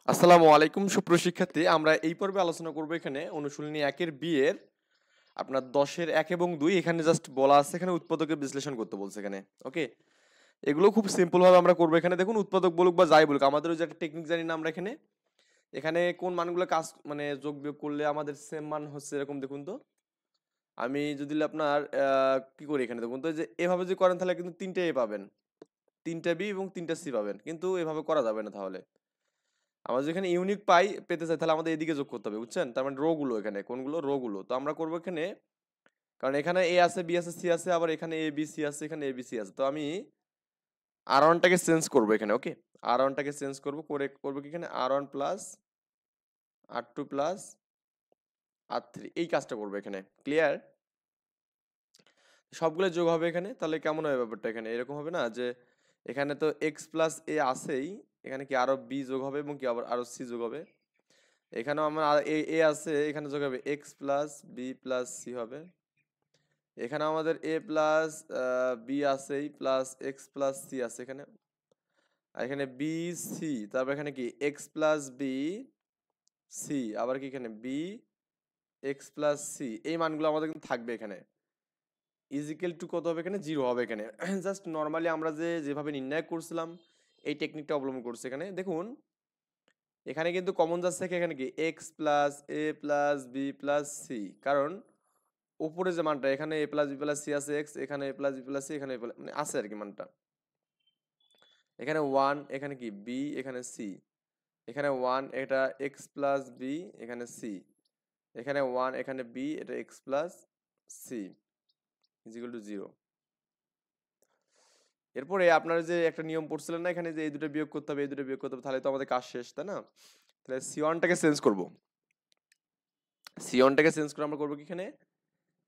আসসালামু আলাইকুম সুপ্রশিক্ষার্থী, আমরা এই পর্বে আলোচনা করব এখানে অনুশীলনী 1 এর বি এর আপনার 10 এর 1 এবং 2 এখানে জাস্ট বলা আছে এখানে উৎপাদকের বিশ্লেষণ করতে বলছে এখানে। ওকে, এগুলো খুব সিম্পল ভাবে আমরা করব। এখানে দেখুন উৎপাদক বলুক বা যাই বলুক, আমাদের ওই যে একটা টেকনিক জানি না আমরা এখানে এখানে কোন মানগুলো কাজ মানে যোগ বিয়োগ করলে আমাদের সেম মান হচ্ছে এরকম। দেখুন তো আমি যদি আপনার কি করি এখানে, দেখুন তো যে এভাবে যদি করেন তাহলে কিন্তু 3টে এ পাবেন, 3টা বি এবং 3টা সি পাবেন, কিন্তু এভাবে করা যাবে না। তাহলে আমরা যেখানে ইউনিক পাই পেতে চাই তাহলে আমাদের এদিকে যোগ করতে হবে, বুঝছেন? তার মানে রো গুলো এখানে কোনগুলো, রো গুলো তো আমরা করবো এখানে, কারণ এখানে এ আছে, বি আছে, সি আছে, আবার এখানে এ বি সি আছে, এখানে এ বি সি আছে। তো আমি আর ওয়ানটাকে চেঞ্জ করবো এখানে। ওকে, আর ওয়ানটাকে চেঞ্জ করবো করে করবো কি এখানে আর ওয়ান প্লাস আর টু প্লাস আর থ্রি, এই কাজটা করবো এখানে। ক্লিয়ার? সবগুলো যোগ হবে এখানে, তাহলে কেমন হবে ব্যাপারটা? এখানে এরকম হবে না যে এখানে তো এক্স প্লাস এ আছেই, এখানে কি আরো বি যোগ হবে এবং কি আবার আরো সি যোগ হবে। এখানেও আমার এ এ আছে, এখানে যোগ হবে x plus B plus C হবে। এখানে আমাদের এ প্লাস বি আছেই, প্লাস এক্স প্লাস সি আছে এখানে। আর এখানে বি সি, তারপর এখানে কি এক্স প্লাস বি সি, আবার কি এখানে বি এক্স প্লাস সি, এই মানগুলো আমাদের কিন্তু থাকবে এখানে। ইজিক্যাল টু কত হবে এখানে? 0 হবে এখানে। জাস্ট নর্মালি আমরা যেভাবে নির্ণয় করছিলাম এই টেকনিকটা অবলম্বন করছি এখানে। দেখুন এখানে কিন্তু কমন যাচ্ছে কি এখানে কি x plus A plus B plus C, কারণ উপরে যে মানটা এখানে এ প্লাস বি প্লাস সি আছে, এক্স এখানে এ প্লাস বি প্লাস সি, এখানে মানে আছে আর কি মানটা। এখানে ওয়ান, এখানে কি বি, এখানে সি, এখানে ওয়ান, এটা এক্স প্লাস বি, এখানে সি, এখানে ওয়ান, এখানে বি, এটা x plus C is equal to 0। এরপরে আপনারা যে একটা নিয়ম পড়ছিলেন না এখানে, যে এই দুটো বিয়োগ করতে হবে, এই দুটো বিয়োগ করতে হবে, তাহলে তো আমাদের কাজ শেষ, তাই না? তাহলে সি ওয়ানটাকে চেঞ্জ করবো, সি ওয়ানটাকে চেঞ্জ করে আমরা করবো কি এখানে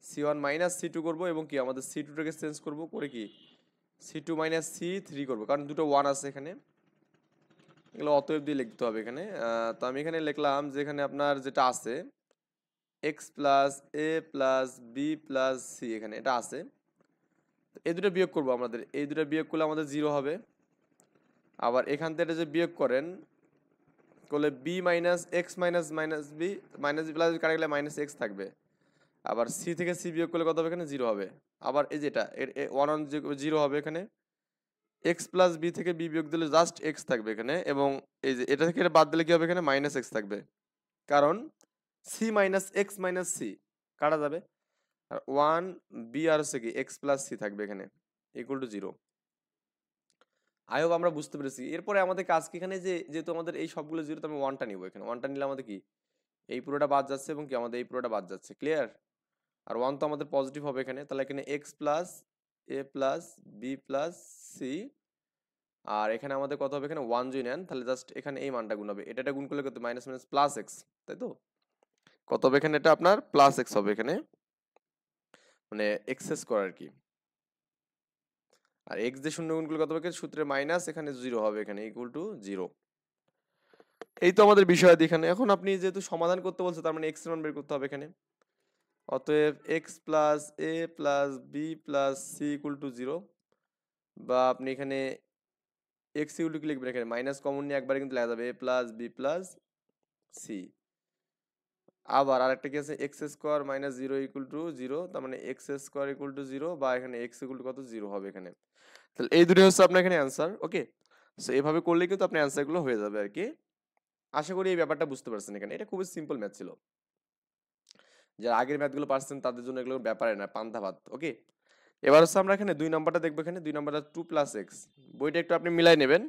C one minus C two করবো, এবং কি আমাদের সি টুটাকে চেঞ্জ করবো করে কি C two minus C three করবো, কারণ দুটো ওয়ান আছে এখানে। এগুলো অতএব দিয়ে লিখতে হবে এখানে। তো আমি এখানে লিখলাম যে এখানে আপনার যেটা আছে x plus A plus B plus C, এখানে এটা আছে। এই দুটো বিয়োগ করবো আমাদের, এই দুটো বিয়োগ করলে আমাদের 0 হবে। আবার এখান থেকে যে বিয়োগ করেন করলে B minus x minus minus B, minus B plus B কাটা গেলে মাইনাস এক্স থাকবে। আবার সি থেকে সি বিয়োগ করলে কত হবে? এখানে 0 হবে। আবার এই যেটা ওয়ান ওয়ান 0 হবে এখানে। এক্স প্লাস বি থেকে বি বিয়োগ দিলে জাস্ট এক্স থাকবে এখানে, এবং এই যে এটা থেকে এটা বাদ দিলে কি হবে? এখানে মাইনাস এক্স থাকবে, কারণ C minus x minus C কাটা যাবে। আর ওয়ান বি আর হচ্ছে কি এক্স প্লাস সি থাকবে এখানে ইকুয়াল টু 0। আই হোপ আমরা বুঝতে পেরেছি। এরপরে আমাদের কাজ কি এখানে, যে যেহেতু আমাদের এই সবগুলো 0, তো আমি ওয়ানটা নিবো এখানে। ওয়ানটা নিলে আমাদের কি এই পুরোটা বাদ যাচ্ছে এবং কি আমাদের এই পুরোটা বাদ যাচ্ছে। ক্লিয়ার? আর ওয়ান তো আমাদের পজিটিভ হবে এখানে, তাহলে এখানে x plus A plus B plus C, আর এখানে আমাদের কত হবে? এখানে ওয়ান যদি নেন তাহলে জাস্ট এখানে এই মানটা গুণ হবে, এটা গুণ করলে কত? মাইনাস মাইনাস প্লাস এক্স, তাই তো? কত হবে এখানে? এটা আপনার প্লাস এক্স হবে এখানে, মানে এক্সেস করা আর কি। আর এক্স দিয়ে শূন্য গুণ করলে কত হবে? সূত্রে মাইনাস, এখানে 0 হবে এখানে ইকুয়াল টু 0। এই তো আমাদের বিষয় এখানে। এখন আপনি যেহেতু সমাধান করতে বলছে, তার মানে এক্স এর মান বের করতে হবে এখানে। অতএব x plus A plus B plus C equal to 0, বা আপনি এখানে এক্স ইকুয়াল টু কি লিখবেন? এখানে মাইনাস কমন নিয়ে একবারে কিন্তু লেখা যাবে এ প্লাস বি প্লাস সি। আবার আরেকটা কি আছে? X square minus 0 equal to 0, তার মানে এক্স স্কোয়ার ইকুয়াল টু 0, বা এখানে এক্স ইকুয়াল টু কত? 0 হবে এখানে। তাহলে এই দুটোই হচ্ছে আপনার এখানে অ্যান্সার। ওকে, সো এভাবে করলে কিন্তু আপনার অ্যান্সারগুলো হয়ে যাবে আর কি। আশা করি এই ব্যাপারটা বুঝতে পারছেন এখানে। এটা খুবই সিম্পল ম্যাথ ছিল, যারা আগের ম্যাথগুলো পারছেন তাদের জন্য এগুলো ব্যাপারে না, পান্তা ভাত। ওকে, এবার হচ্ছে আমরা এখানে 2 নাম্বারটা দেখবো। এখানে 2 নাম্বারটা 2 প্লাস এক্স, বইটা একটু আপনি মিলাই নেবেন।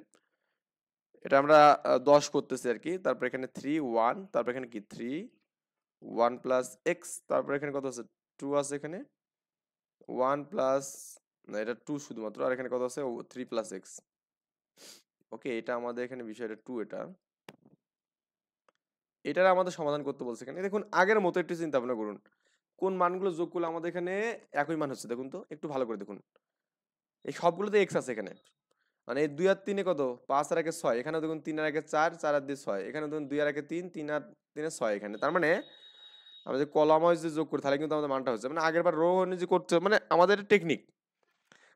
এটা আমরা 10 করতেছি আর কি। তারপর এখানে 3 1, তারপর এখানে কি 3 1 প্লাস এক্স, তারপর এখানে কত আছে? 2 আছে এখানে 1 প্লাস, না এটা 2 শুধুমাত্র, আর এখানে কত আছে? 3 প্লাস এক্স। ওকে, এটা আমাদের এখানে বিষয়টা 2, এটার আমাদের সমাধান করতে বলছে এখানে। দেখুন আগের মতো একটু চিন্তা ভাবনা করুন, কোন মানগুলো যোগ করলে আমাদের এখানে একই মান হচ্ছে। দেখুন তো একটু ভালো করে দেখুন, এই সবগুলোতে এক্স আছে এখানে। মানে 2 আর 3 কত? 5 আর 1 6, এখানে দেখুন 3 আর 1 4, 4 আর 2 6, এখানে দেখুন 2 আর 1 3, 3 আর 3 6 এখানে। তার মানে আমরা যে কলাম ওয়াইজ যে যোগ করি তাহলে কিন্তু আমাদের মানটা হচ্ছে, মানে আগের বার রো অনুযায়ী করতে হবে। মানে আমাদের টেকনিক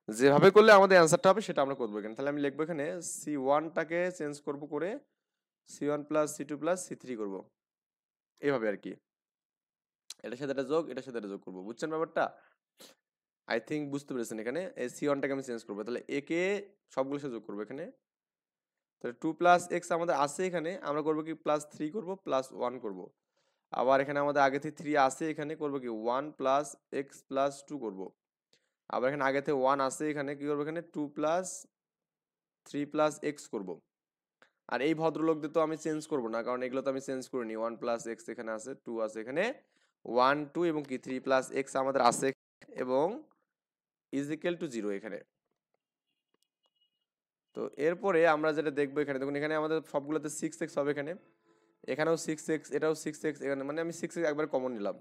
যেভাবে করলে আমাদের অ্যান্সারটা হবে সেটা আমরা করবো এখানে। তাহলে আমি লিখবো এখানে সি ওয়ানটাকে চেঞ্জ করবো করে C1 plus C2 plus C3 করব, এইভাবে আর কি। এটার সাথে এটা যোগ, এটার সাথে এটা যোগ করবো, বুঝছেন ব্যাপারটা? আই থিঙ্ক বুঝতে পেরেছেন। এখানে এই C1টাকে আমি চেঞ্জ করবো, তাহলে একে সবগুলোর সাথে যোগ করবো এখানে। তাহলে 2 প্লাস এক্স আমাদের আছে এখানে, আমরা করবো কি প্লাস 3 করবো, প্লাস 1 করবো। আবার এখানে আমাদের আগে থেকে 3 আছে, এখানে করবো কি 1 প্লাস এক্স প্লাস 2 করবো। আবার এখানে আগে থেকে 1 আছে, এখানে কি করবো, এখানে 2 প্লাস 3 প্লাস এক্স করবো। আর এই ভদ্রলোকদের তো আমি চেঞ্জ করবো না, কারণ এগুলো তো আমি চেঞ্জ করিনি। 1 প্লাস এক্স এখানে আছে, 2 আছে এখানে, 1 2 এবং কি 3 প্লাস এক্স আমাদের আছে, এবং ইজ ইকুয়াল টু 0 এখানে। তো এরপরে আমরা যেটা দেখবো এখানে দেখুন, এখানে আমাদের সবগুলোতে 6x হবে, এখানে এখানেও 6x, এটাও 6x, এখানে মানে আমি 6x একবার কমন নিলাম,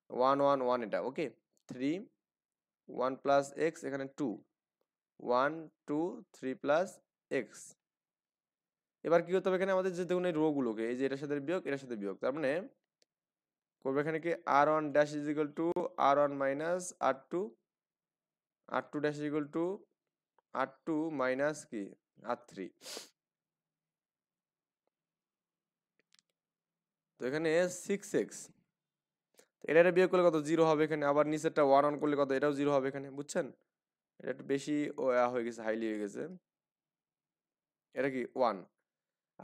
1 1 1 এটা ওকে। 3 1 প্লাস এক্স, এখানে 2 1 2 3 প্লাস এক্স। এবার কি করতে হবে এখানে আমাদের, যে দেখুন এই রো গুলোকে, এই যে এটার সাথে বিয়োগ, এটার সাথে বিয়োগ, তার মানে করবো এখানে কি r1 dash is equal two r1 minus r2, r2 dash is equal two r2 minus কি r3। তো এখানে 6x, এটা বিয়োগ করলে কত, 0 হবে এখানে। আবার নিচেরটা 1 1 করলে কত, এটাও 0 হবে এখানে, বুঝছেন? এটা একটু বেশি হয়ে গেছে, হাইলি হয়ে গেছে, এটা কি 1।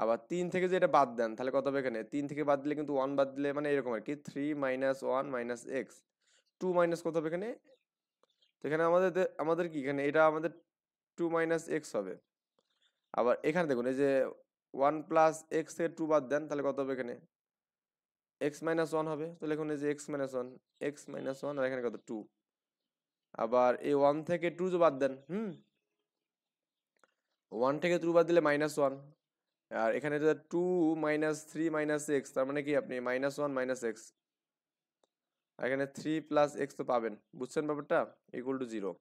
আবার 3 থেকে যে এটা বাদ দেন, তাহলে কত হবে এখানে, 3 থেকে বাদ দিলে কিন্তু 1 বাদ দিলে মানে এরকম আর কি, 3 মাইনাস 1 মাইনাস এক্স, 2 মাইনাস কত হবে এখানে। তো এখানে আমাদের কি এখানে, এটা আমাদের 2 মাইনাস এক্স হবে। আবার এখানে দেখুন এই যে 1 প্লাস এক্স থেকে 2 বাদ দেন, তাহলে কত হবে এখানে, এক্স মাইনাস 1 হবে। তো লিখুন এই যে এক্স মাইনাস 1, এক্স মাইনাস 1, আর এখানে কত 2। আবার এই 1 থেকে 2 যে বাদ দেন, 1 থেকে 2 বাদ দিলে মাইনাস 1। আর এখানে 2 মাইনাস 3 মাইনাস এক্স, তার মানে কি আপনি মাইনাস 1 মাইনাস এক্স, আর এখানে 3 প্লাস এক্স তো পাবেন, বুঝছেন ব্যাপারটা, ইকুয়াল টু 0।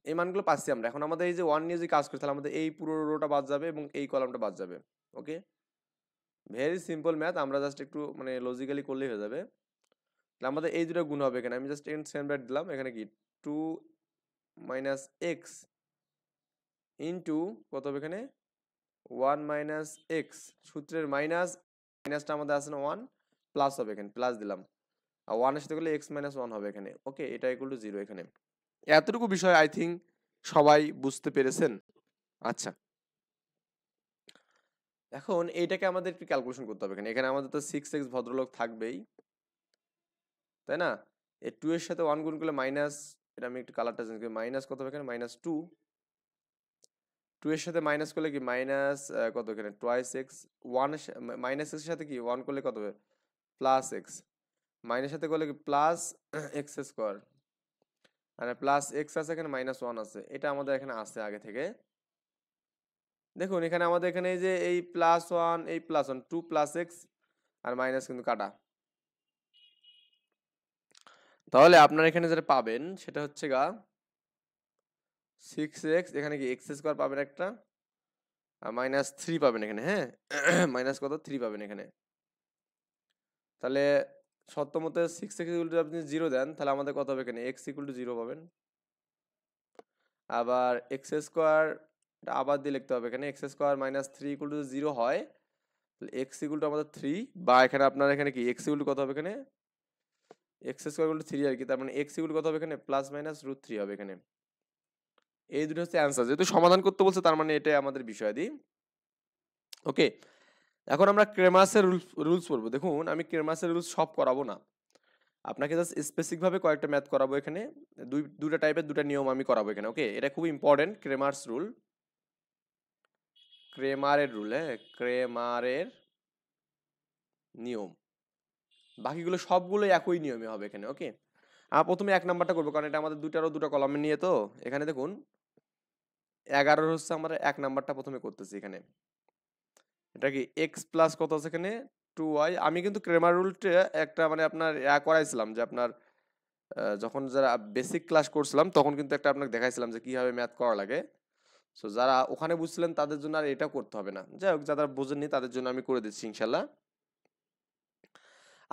এই মানগুলো পাচ্ছি আমরা। এখন আমাদের এই যে 1 নিয়ে যে কাজ করি, তাহলে আমাদের এই পুরো রোটা বাদ যাবে এবং এই কলামটা বাদ যাবে, ওকে। ভেরি সিম্পল ম্যাথ, আমরা জাস্ট একটু মানে লজিক্যালি করলেই হয়ে যাবে। তাহলে আমাদের এই দুটো গুণ হবে এখানে, আমি জাস্ট এখানে সেম ব্র্যাকেট দিলাম, এখানে কি 2 মাইনাস এক্স ইন্টু কত হবে এখানে 1 মাইনাস এক্স, সূত্রের মাইনাসটা আমাদের আছে না 1, প্লাস হবে এখানে, প্লাস দিলাম, আর 1 এর সাথে করলে এক্স মাইনাস 1 হবে এখানে, ওকে। এটা ইকুয়াল টু 0 এখানে। এতটুকু বিষয় আই থিঙ্ক সবাই বুঝতে পেরেছেন। আচ্ছা, এখন এইটাকে আমাদের একটু ক্যালকুলেশন করতে হবে। এখানে আমাদের তো 6x ভদ্রলোক থাকবেই, তাই না? এই 2 এর সাথে 1 গুণ করলে মাইনাস, এটা আমি একটু কালারটা চেঞ্জ করি, মাইনাস কত হবে এখানে, মাইনাস 2। 2 এর সাথে মাইনাস করলে কি মাইনাস কত এখানে টোয়াইস এক্স, 1 এর মাইনাস এর সাথে কি 1 করলে কত হবে, প্লাস এক্স, মাইনাস সাথে করলে কি প্লাস এক্স স্কোয়ার, আর প্লাস এক্স আছে, এখানে মাইনাস 1 আছে, এটা আমাদের এখানে আছে আগে থেকে। দেখুন এখানে আমাদের এখানে এই যে এই প্লাস 1, এই প্লাস 1, 2 প্লাস এক্স আর মাইনাস কিন্তু কাটা। তাহলে আপনার এখানে যেটা পাবেন সেটা হচ্ছে গা 6x, এখানে কি এক্স স্কোয়ার পাবেন একটা, আর মাইনাস 3 পাবেন এখানে, হ্যাঁ মাইনাস কত 3 পাবেন এখানে। তাহলে সত্য মতে 6x ইকুয়াল টু আপনি 0 দেন, তাহলে আমাদের কত হবে এখানে, x ইকুয়াল টু 0 পাবেন। আবার এক্স স্কোয়ার আবার দিয়ে লিখতে হবে এখানে, x square minus 3 equal to 0 হয়, তাহলে x ইকুয়াল টু আমাদের 3, বা এখানে আপনার এখানে কি x ইকুয়াল টু কত হবে এখানে, এক্স স্কোয়ার ইকুয়াল টু 3 আর কি, তার মানে x ইকুয়াল টু কত হবে এখানে, প্লাস মাইনাস √3 হবে এখানে। এই দুটো হচ্ছে অ্যান্সার, যেহেতু সমাধান করতে বলছে তার মানে এটাই আমাদের বিষয় দি, ওকে। এখন আমরা ক্রেমার্সের রুলস পড়বো। দেখুন আমি ক্রেমার্সের রুলস সব করাবো না, আপনাকে জাস্ট স্পেসিফিক ভাবে কয়েকটা ম্যাথ করাবো এখানে, দুইটা টাইপের দুটো নিয়ম আমি করাবো এখানে, ওকে। এটা খুব ইম্পর্টেন্ট, ক্রেমার্স রুল, ক্রেমারের রুল, হ্যাঁ ক্রেমারের নিয়ম, বাকিগুলো সবগুলো একই নিয়মে হবে এখানে, ওকে। আর প্রথমে 1 নাম্বারটা করবো, কারণ এটা আমাদের দুটো কলামে নিয়ে, তো এখানে দেখুন 11 হচ্ছে আমরা 1 নাম্বারটা প্রথমে করতেছি এখানে। এটা কি x প্লাস কত আছে এখানে 2y। আমি কিন্তু ক্রেমার রুলটা একটা মানে আপনার করাইছিলাম, যে আপনার যখন যারা বেসিক ক্লাস করছিলাম তখন কিন্তু একটা আপনাকে দেখাইছিলাম যে কিভাবে ম্যাথ করা লাগে। সো যারা ওখানে বুঝছিলেন তাদের জন্য আর এটা করতে হবে না, যাই হোক যারা বোঝেননি তাদের জন্য আমি করে দিচ্ছি ইনশাল্লাহ।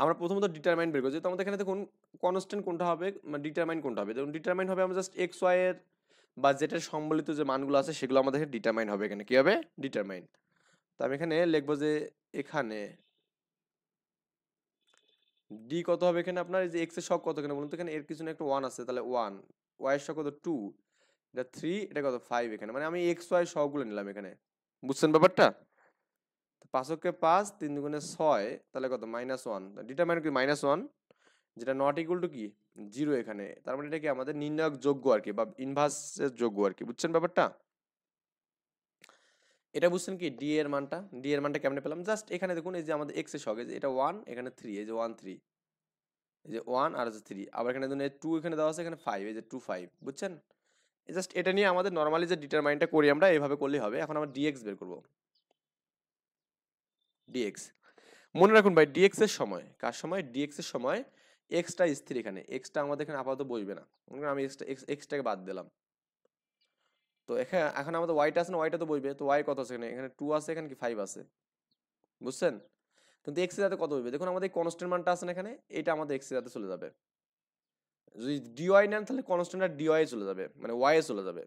আমরা প্রথমত ডিটারমাইন বের করি, যেহেতু আমাদের এখানে দেখুন কনস্ট্যান্ট কোনটা হবে, ডিটারমাইন কোনটা হবে। দেখুন ডিটারমাইন হবে আমরা জাস্ট এক্স ওয়াই এর বা জেড এর সম্বলিত যে মানগুলো আছে সেগুলো আমাদের ডিটারমাইন হবে এখানে, কি হবে ডিটারমাইন। তো আমি এখানে লিখবো যে এখানে ডি কত হবে এখানে আপনার, এই যে এক্স এর সহগ কত এখানে বলুন তো, এখানে এর কিছু না একটা 1 আছে, তাহলে 1, ওয়াই এর সহগ কত 2, এটা 3, এটা কত 5 এখানে, মানে আমি এক্স ওয়াই সহগগুলো নিলাম এখানে, বুঝছেন ব্যাপারটা? 5 কে 5, 3 দুগুণে 6, তাহলে কত -1, ডিটারমাইন্ট কি -1, যেটা নট ইকুয়াল টু কি 0 এখানে, তার মানে এটা কি আমাদের নির্ণায়ক যোগ্য আর কি, বা ইনভার্সের যোগ্য আর কি, বুঝছেন ব্যাপারটা? এটা বুঝছেন কি ডি এর মানটা কেমনে পেলাম, জাস্ট এখানে দেখুন এই যে আমাদের এক্স এর সহগ, এই যে এটা 1 এখানে 3, এই যে 1 3, এই যে 1 আর আছে 3, আবার এখানে দেখুন 2 এখানে দেওয়া আছে, এখানে 5, এই যে 2 5, বুঝছেন? জাস্ট এটা নিয়ে আমাদের নরমালি যে ডিটারমাইনটা করি আমরা এইভাবে করলেই হবে। এখন আমরা ডিএক্স বের করব। ডিএক্স মনে রাখুন ভাই, ডিএক্স এর সময়, কার সময়, ডিএক্স এর সময় এক্সটা স্থির, এখানে এক্সটা আমাদের এখানে আপাতত বসবে না, মনে করেন আমি এক্সটাকে বাদ দিলাম। তো এখানে এখন আমাদের ওয়াইটা আছে না, ওয়াইটা তো বসবে, তো ওয়াই কত আছে এখানে, এখানে 2 আছে, এখানে কি 5 আছে, বুঝছেন? কিন্তু এক্স এর সাথে কত বসবে, দেখুন আমাদের কনস্ট্যান্ট মানটা আছে না এখানে, এটা আমাদের এক্স এর সাথে চলে যাবে। যদি ডিওয়াই নেন তাহলে কনস্ট্যান্টটা ডিওয়াই চলে যাবে, মানে ওয়াই এ চলে যাবে।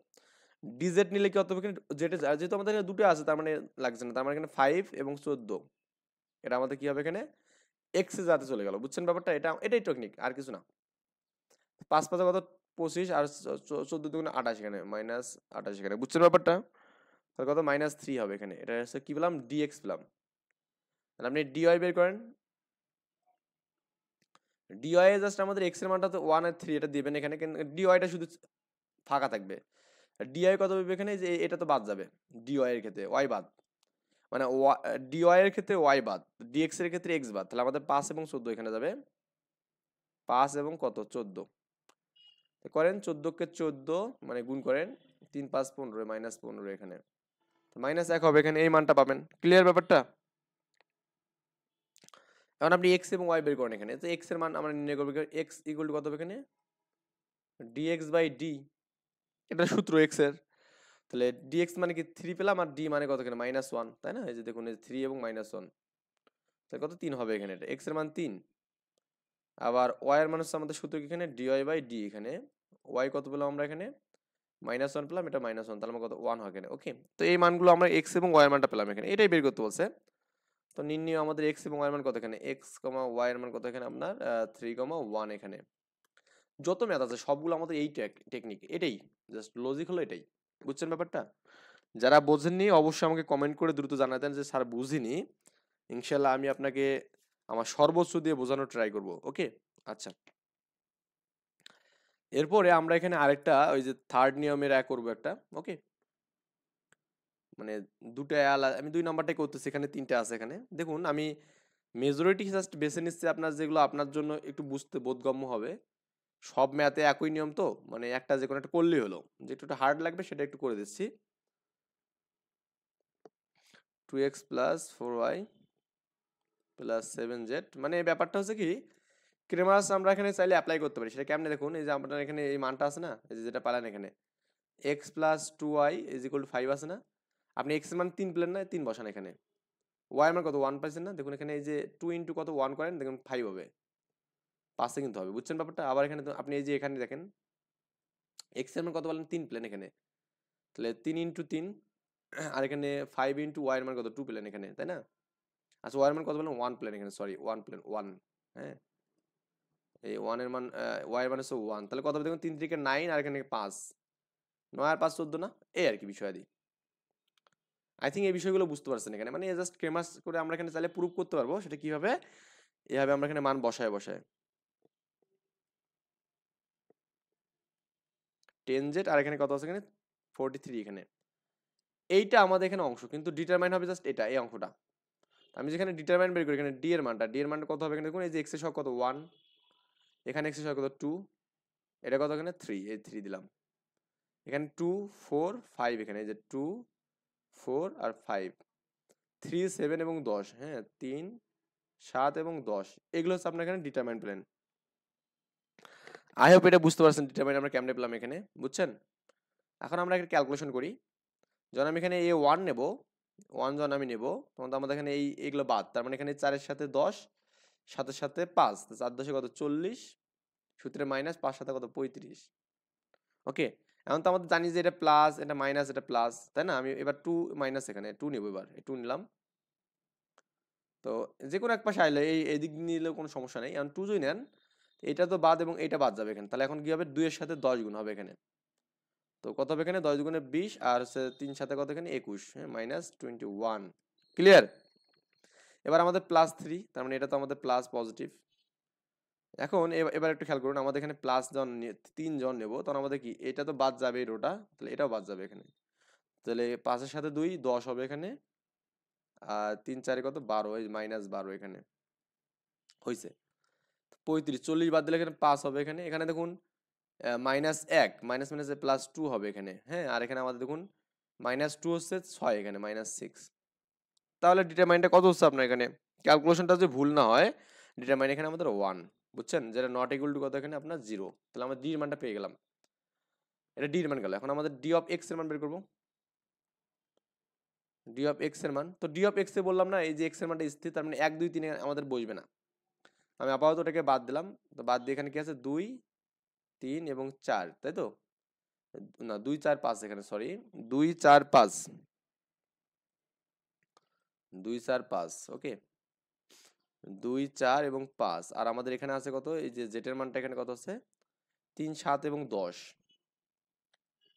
ডিজেড নিলে কি অত এখানে জেড, যেহেতু আমাদের এখানে দুটো আছে তার মানে লাগছে না, তার মানে এখানে 5 এবং 14, এটা আমাদের কি হবে এখানে এক্স এর সাথে চলে গেল, বুঝছেন ব্যাপারটা? এটাই টেকনিক, আর কিছু না। 5 5 কত 25, আর 14 দুগুণে 28, এখানে -28 এখানে, বুঝছেন ব্যাপারটা? তাহলে কত -3 হবে এখানে, এটা হচ্ছে কি পেলাম, ডিএক্স পেলাম। তাহলে আপনি ডিওয়াই বের করেন, ডিওয়াই জাস্ট আমাদের এক্স এর মানটা তো 1 আর 3 এটা দিবেন এখানে, ডিওয়াইটা শুধু ফাঁকা থাকবে। ডিওয়াই কত হবে এখানে, যে এটা তো বাদ যাবে, ডিওয়াই এর ক্ষেত্রে ওয়াই বাদ, মানে ডিওয়াই এর ক্ষেত্রে ওয়াই বাদ, ডিএক্স এর ক্ষেত্রে এক্স বাদ, তাহলে আমাদের 5 এবং 14 এখানে যাবে, 5 এবং কত 14 করেন, 14 কে 14 মানে গুণ করেন, 3 5 15, -15 এখানে, -1 হবে এখানে, এই মানটা পাবেন। ক্লিয়ার ব্যাপারটা? এখন আপনি এক্স এবং ওয়াই বের করেন এখানে, তো এক্স এর মান আমরা নির্ণয় করব, এক্স ইকুয়াল টু কত হবে এখানে, ডিএক্স বাই ডি, এটা সূত্র এক্স এর। তাহলে ডিএক্স মানে কি 3 পেলাম, আর ডি মানে কত এখানে -1, তাই না? এই যে দেখুন এই 3 এবং -1, তাহলে কত 3 হবে এখানে, এটা এক্স এর মান 3। আবার ওয়াই এর মান হচ্ছে আমাদের সূত্র কি এখানে, ডিওয়াই বাই ডি, এখানে ওয়াই কত পেলাম আমরা এখানে -1 পেলাম, এটা -1, তাহলে আমার কত 1 হয় এখানে। ওকে, তো এই মানগুলো আমরা এক্স এবং ওয়াই এর মানটা পেলাম এখানে, এটাই বের করতে বলছে। তো নির্ণয় আমাদের এক্স এবং ওয়াই এর মান কত এখানে, এক্স ওয়াই এর মান কত এখানে আপনার 3, 1 এখানে। যত ম্যাথ আছে সবগুলো আমাদের এই টেকনিক, এটাই জাস্ট লজিক হলো এটাই, বুঝছেন ব্যাপারটা? যারা বোঝেননি অবশ্যই আমাকে কমেন্ট করে দ্রুত জানাতেন যে স্যার বুঝিনি, ইনশাল্লাহ আমি আপনাকে আমার সর্বোচ্চ দিয়ে বোঝানোর ট্রাই করব। ওকে, আচ্ছা। এরপরে আমরা এখানে আরেকটা ওই যে থার্ড নিয়মের করব একটা। ওকে, মানে দুটো আমি 2 নাম্বারটাই করতেছি, এখানে 3টা আছে এখানে। দেখুন আমি মেজরিটি জাস্ট বেছে নিচ্ছি আপনার, যেগুলো আপনার জন্য একটু বুঝতে বোধগম্য হবে। সব ম্যাথে একই নিয়ম, তো মানে একটা যে কোনো একটা করলেই হলো, যেটা একটু হার্ড লাগবে সেটা একটু করে দিচ্ছি। 2x + 4y + 7z, মানে ব্যাপারটা হচ্ছে কি, ক্রেমাস আমরা এখানে চাইলে অ্যাপ্লাই করতে পারি, সেটা কেমনে দেখুন, এই যে আপনার এখানে এই মানটা আছে না, এই যে যেটা পালেন এখানে x + 2y = 5 আছে না, আপনি x এর মান 3 পেলেন না, 3 বসান এখানে, y এর মান কত 1 পাইছেন না, দেখুন এখানে এই যে 2 * কত 1 করেন, দেখুন 5 হবে, 5 এ কিন্তু হবে, বুঝছেন ব্যাপারটা? আবার এখানে তো আপনি এই যে এখানে দেখেন x এর মান কত বলেন 3 পেলেন এখানে, তাহলে 3 * 3, আর এখানে 5 * y এর মান কত 2 পেলেন এখানে, তাই না? আচ্ছা, y এর মান কত বলেন 1 পেলেন এখানে, সরি 1 পেলেন 1, হ্যাঁ, এই 1 এর মান y এর মান হচ্ছে 1, তাহলে কত হবে দেখুন 3 × 3 = 9, আর এখানে 5, 9 আর 5 14 না, এই আর কি বিষয়াদি। আই থিঙ্ক এই বিষয়গুলো বুঝতে পারছেন এখানে, মানে জাস্ট ক্রেমাস করে আমরা এখানে চাইলে প্রুফ করতে পারবো, সেটা কিভাবে, এভাবে আমরা এখানে মান বসায় বসায় 10z, আর এখানে কত আছে এখানে 43 এখানে, এইটা আমাদের এখানে অংশ, কিন্তু ডিটারমাইন হবে জাস্ট এটা, এই অঙ্কটা। আমি যেখানে ডিটারমাইন বের করি, এখানে ডি এর মানটা কত হবে এখানে দেখুন, এই যে x এর সহগ কত 1, এখানে x এর সহগ কত 2, এটা কত এখানে 3, এই 3 দিলাম, এখানে 2 4 5, এখানে এই যে 2 4 আর 5, 3 7 এবং 10, হ্যাঁ 3 7 এবং 10, এগুলো হচ্ছে আপনার এখানে ডিটারমাইন প্ল্যান। আই হোপ এটা বুঝতে পারছেন ডিটারমাইন আমরা কেমনে পেলাম এখানে, বুঝছেন? এখন আমরা একটা ক্যালকুলেশন করি, যখন আমি এখানে a1 নেব, 1 যখন আমি নেব, তখন তো আমাদের এখানে এইগুলো বাদ, তার মানে এখানে 4 এর সাথে 10, 7 এর সাথে 5, তো 4 10 কত 40, সূত্রে মাইনাস 5 7 কত 35। ওকে, এখন তো আমাদের জানি যে এটা প্লাস, এটা মাইনাস, এটা প্লাস, তাই না? আমি এবার টু মাইনাস, এখানে টু নেবো, এবার টু নিলাম। তো যে কোনো এক পাশে আইলে এই দিক নিলেও কোনো সমস্যা নেই। এখন টু যদি নেন, এটা তো বাদ এবং এটা বাদ যাবে এখানে, তাহলে এখন কি হবে, 2 এর সাথে 10 গুণ হবে এখানে। তো কত হবে এখানে, 10 গুণে 20, আর হচ্ছে 3 সাথে কত এখানে 21, হ্যাঁ, -21। ক্লিয়ার? এবার আমাদের +3, তার মানে এটা তো আমাদের প্লাস পজিটিভ। এখন এবার একটু খেয়াল করুন, আমাদের এখানে প্লাস জন 3 জন নেব, তখন আমাদের কি, এটা তো বাদ যাবে এই রোটা, তাহলে এটাও বাদ যাবে এখানে। তাহলে 5 এর সাথে 2 10 হবে এখানে, আর 3 4 কত 12, এই -12 এখানে হইছে। 35, 40 বাদ দিলে এখানে 5 হবে এখানে। এখানে দেখুন -1, মাইনাস মাইনাসে +2 হবে এখানে, হ্যাঁ। আর এখানে আমাদের দেখুন -2 হচ্ছে 6 এখানে, -6। তাহলে ডিটারমাইনটা কত হচ্ছে আপনার এখানে, ক্যালকুলেশনটা যদি ভুল না হয়, ডিটারমাইন এখানে আমাদের 1, বুঝছেন, যেটা নট ইকুয়াল টু কত এখানে আপনার 0। তাহলে আমরা ডি এর মানটা পেয়ে গেলাম। এটা ডি এর মান গেল। এখন আমাদের ডি অফ এক্স এর মান বের করব। ডি অফ এক্স এর মান, তো ডি অফ এক্স এ বললাম না, এই যে এক্স এর মানটা স্থির, তার মানে 1 2 3 আমাদের বসবে না। আমি আপাতত ওটাকে বাদ দিলাম। তো বাদ দিয়ে এখানে কি আছে, 2 3 এবং 4, তাই তো? না, 2 4 5 এখানে, সরি, 2 4 5, 2 4 5, ওকে, 2 4 এবং 5। আর আমাদের এখানে আছে কত, এই যে জেটের মানটা এখানে কত আছে, 3 7 এবং 10,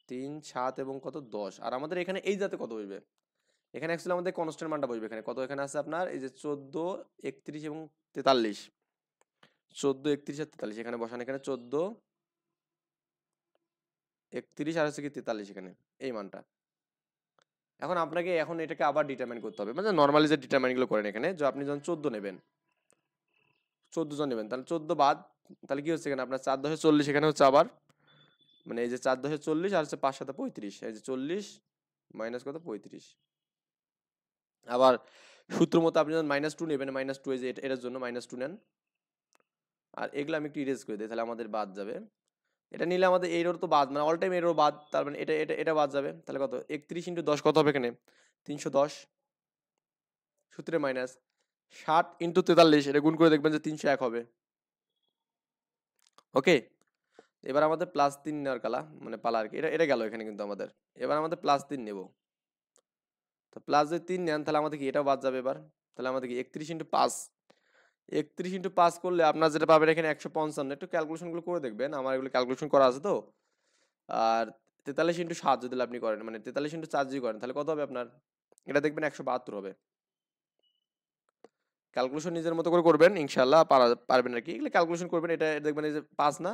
3 7 এবং কত 10। আর আমাদের এখানে এই জাতে কত বসবে, এখানে অ্যাকচুয়ালি আমাদের কনস্ট্যান্ট মানটা বসবে এখানে, কত এখানে আছে আপনার, এই যে 14 31 এবং 43, 14 31 আর 43 এখানে বসান, এখানে 14 31 আর হচ্ছে কি 43 এখানে, এই মানটা। এখন আপনাকে এখন এটাকে আবার ডিটারমাইন করতে হবে, মানে নরমালি যে ডিটারমাইন গুলো করেন এখানে, যে আপনি যখন 14 নেবেন, 14 জন নেবেন, তাহলে 14 বাদ, তাহলে কি হচ্ছে এখানে আপনার 4 10 40, এখানে হচ্ছে আবার, মানে এই যে 4 10 40 আর হচ্ছে 5 7 35, এই যে 40 মাইনাস কত 35। আবার সূত্র মতো আপনি যখন -2 নেবেন, -2 এই যে এটার জন্য -2 নেন। আর এগুলো আমি একটু ইরেজ করে দিই, তাহলে আমাদের বাদ যাবে। এটা নিলে আমাদের এরর তো বাদ, মানে অল টাইম এরর বাদ, তার মানে এটা বাদ যাবে। তাহলে কত, 31 × 10 কত হবে এখানে, 310, সূত্রে মাইনাস 60 × 43, এটা গুণ করে দেখবেন যে 301 হবে। ওকে, এবার আমাদের +3 নেওয়ার মানে পালা আর কি, এটা গেল এখানে কিন্তু আমাদের। এবার আমাদের +3 নেব। তো প্লাস যদি 3 নেন, তাহলে আমাদের কি এটাও বাদ যাবে এবার। তাহলে আমাদের কি 31 × 5, 31 × 5 করলে আপনার যেটা পাবেন এখানে 155। একটু ক্যালকুলেশন গুলো করে দেখবেন, আমার এগুলো ক্যালকুলেশন করা আছে তো। আর 43 × 7 যদি আপনি করেন, মানে 43 × 4 যদি করেন, তাহলে কত হবে আপনার, এটা দেখবেন 172 হবে। ক্যালকুলেশন নিজের মতো করে করবেন, ইনশাআল্লাহ পারবেন আর কি। এগুলো ক্যালকুলেশন করবেন, এটা দেখবেন এই যে 5 না,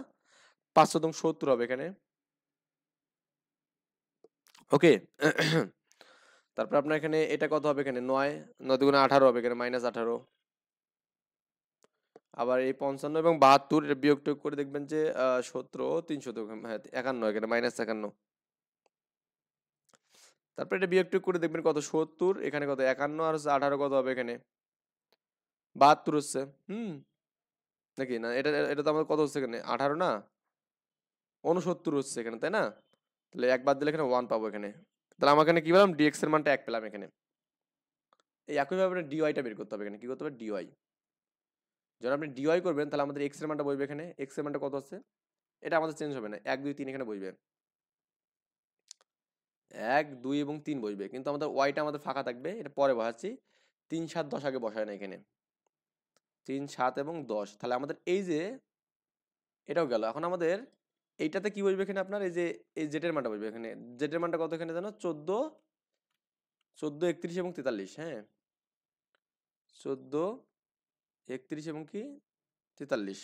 5 7 70 হবে এখানে। ওকে, তারপর আপনার এখানে এটা কত হবে এখানে, 9 9 × 18 হবে এখানে, -18। আবার এই 55 এবং 72 এটা বিয়োগ টিয়োগ করে দেখবেন যে 17 300, হ্যাঁ 51 এখানে, -51। তারপর এটা বিয়োগ টিয়োগ করে দেখবেন কত, 70 এখানে কত 51, আর হচ্ছে 18 কত হবে এখানে, 72 হচ্ছে। নাকি না, এটা এটা তো আমাদের কত হচ্ছে এখানে, 18 না, 69 হচ্ছে এখানে, তাই না? তাহলে এক বাদ দিলে এখানে 1 পাবো এখানে। তাহলে আমার এখানে কি পেলাম, ডিএক্স এর মানটা 1 পেলাম এখানে। এই একইভাবে ডিওয়াইটা বের করতে হবে এখানে, কি করতে হবে, ডিওয়াই। যখন আপনি ডিওয়াই করবেন, তাহলে আমাদের এক্স এর মানটা বসবে এখানে, এক্স এর মানটা কত হচ্ছে, এটা আমাদের চেঞ্জ হবে না, 1 2 3 এখানে বসবে, 1 2 এবং 3 বসবে, কিন্তু আমাদের ওয়াইটা আমাদের ফাঁকা থাকবে, এটা পরে বসাচ্ছি। 3 7 10 আগে বসায় না এখানে, 3 7 এবং 10। তাহলে আমাদের এই যে এটাও গেল। এখন আমাদের এইটাতে কি বসবে এখানে আপনার, এই যে এই জেটের মানটা বসবে এখানে। জেটের মানটা কত এখানে জানো, 14 14 31 এবং 43, হ্যাঁ, 14 31 এবং কি 43।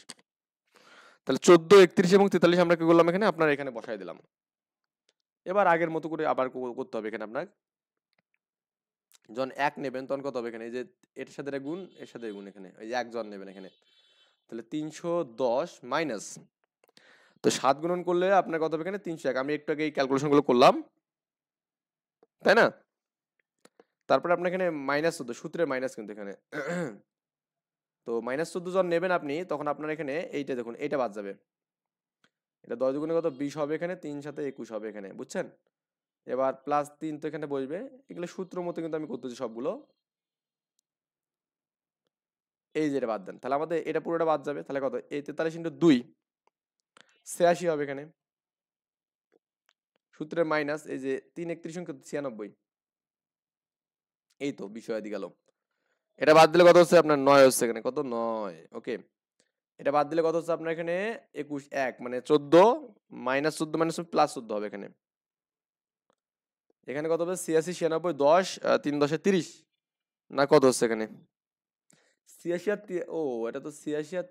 তাহলে 14 31 এবং 43 আমরা কি করলাম এখানে, আপনার এখানে বসাই দিলাম। এবার আগের মতো করে আবার করতে হবে এখানে আপনার। যখন 1 নেবেন তখন কত হবে এখানে, এই যে এর সাথে এটা গুণ, এর সাথে গুণ, এখানে এই যে 1 জন নেবেন এখানে, তাহলে 310 মাইনাস, তো 7 গুণন করলে আপনার কত হবে এখানে, 301। আমি একটু আগে এই ক্যালকুলেশন গুলো করলাম, তাই না? তারপরে আপনার এখানে -14, সূত্রের মাইনাস কিন্তু এখানে। তো -14 জন নেবেন আপনি, তখন আপনার এখানে এইটা দেখুন, এইটা বাদ যাবে। এটা 10 গুণে কত 20 হবে এখানে, 3 7 21 হবে এখানে, বুঝছেন? এবার +3 তো এখানে বসবে। এগুলো সূত্র মতো কিন্তু আমি করতেছি সবগুলো। এই যে এটা বাদ দেন, তাহলে আমাদের এটা পুরোটা বাদ যাবে। তাহলে কত, এই 43 × 2 86 হবে এখানে। সূত্রের মাইনাস এই যে 3 31 96, এই তো বিষয় আদি গেল। এটা বাদ দিলে কত হচ্ছে আপনার 9 হচ্ছে এখানে, কত 9, ওকে। এটা বাদ দিলে কত হচ্ছে আপনার এখানে 21 1 মানে 14 -14 +14 হবে এখানে। এখানে কত হবে 86 96 10 3 10 30 না কত হচ্ছে এখানে 86 আর ও এটা তো 86 আর